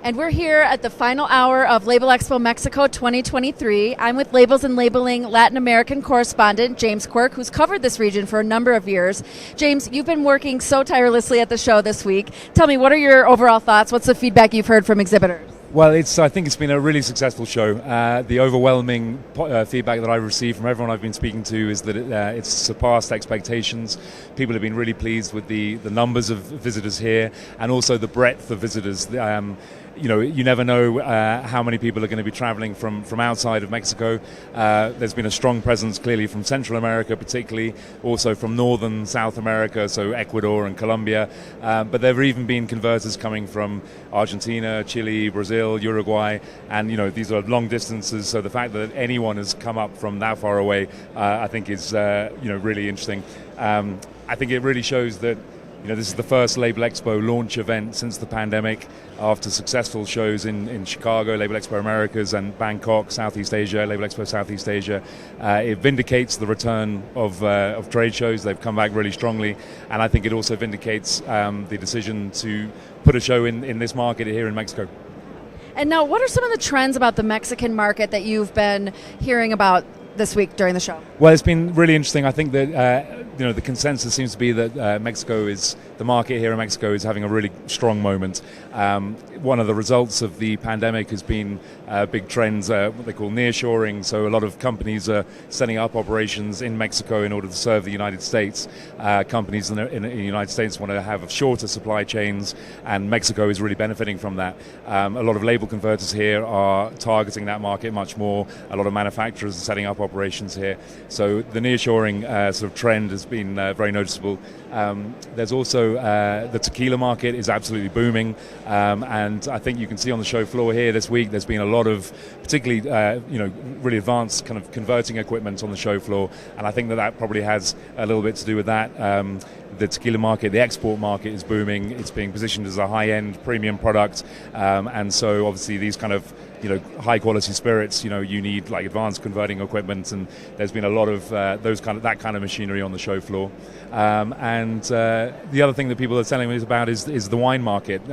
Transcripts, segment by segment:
And we're here at the final hour of Labelexpo Mexico 2023. I'm with Labels and Labeling Latin American correspondent James Quirk, who's covered this region for a number of years. James, you've been working so tirelessly at the show this week. Tell me, what are your overall thoughts? What's the feedback you've heard from exhibitors? Well, I think it's been a really successful show. The overwhelming feedback that I've received from everyone I've been speaking to is that it's surpassed expectations. People have been really pleased with the numbers of visitors here and also the breadth of visitors. You never know how many people are going to be traveling from outside of Mexico. There's been a strong presence clearly from Central America particularly, also from Northern South America, so Ecuador and Colombia. But there have even been converters coming from Argentina, Chile, Brazil, Uruguay, and these are long distances, so the fact that anyone has come up from that far away I think is really interesting. I think it really shows that this is the first Label Expo launch event since the pandemic, after successful shows in Chicago, Label Expo Americas, and Bangkok, Southeast Asia, Label Expo Southeast Asia. It vindicates the return of trade shows. They've come back really strongly, and I think it also vindicates the decision to put a show in this market here in Mexico. And now, what are some of the trends about the Mexican market that you've been hearing about this week during the show? Well, it's been really interesting. I think that the consensus seems to be that the market here in Mexico is having a really strong moment. One of the results of the pandemic has been big trends, what they call nearshoring. So a lot of companies are setting up operations in Mexico in order to serve the United States. Companies in the United States want to have shorter supply chains, and Mexico is really benefiting from that. A lot of label converters here are targeting that market much more. A lot of manufacturers are setting up operations here. So the nearshoring sort of trend has been very noticeable. There's also the tequila market is absolutely booming, and I think you can see on the show floor here this week there's been a lot of particularly really advanced kind of converting equipment on the show floor, and I think that probably has a little bit to do with that. The tequila market, the export market is booming. It's being positioned as a high-end premium product, and so obviously these kind of high-quality spirits, you need like advanced converting equipment, and there's been a lot of that kind of machinery on the show floor. And the other thing that people are telling me about is the wine market.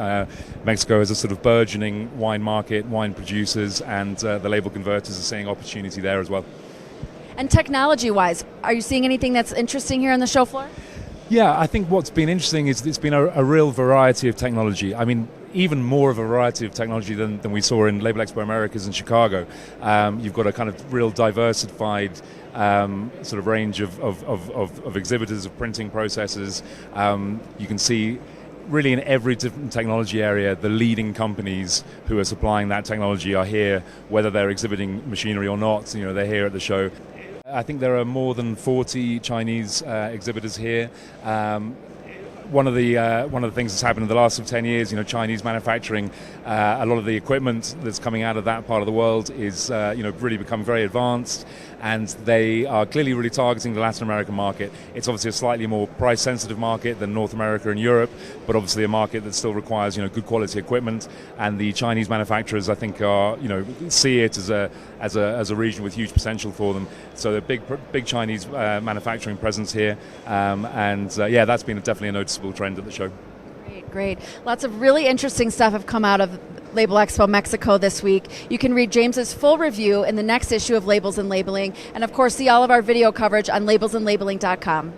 Mexico is a sort of burgeoning wine market, wine producers, and the label converters are seeing opportunity there as well. And technology-wise, are you seeing anything that's interesting here on the show floor? Yeah, I think what's been interesting is it's been a real variety of technology. I mean, even more of a variety of technology than we saw in Label Expo Americas in Chicago. You've got a kind of real diversified sort of range of exhibitors, of printing processes. You can see really in every different technology area, the leading companies who are supplying that technology are here, whether they're exhibiting machinery or not. They're here at the show. I think there are more than 40 Chinese exhibitors here. One of the things that's happened in the last 10 years, Chinese manufacturing, a lot of the equipment that's coming out of that part of the world is really become very advanced, and they are clearly really targeting the Latin American market. It's obviously a slightly more price-sensitive market than North America and Europe, but obviously a market that still requires good quality equipment. And the Chinese manufacturers, I think, are see it as a region with huge potential for them. So the big Chinese manufacturing presence here, that's been definitely a noticeable trend at the show. Great. Lots of really interesting stuff have come out of Label Expo Mexico this week. You can read James's full review in the next issue of Labels and Labeling, and of course see all of our video coverage on labelsandlabeling.com.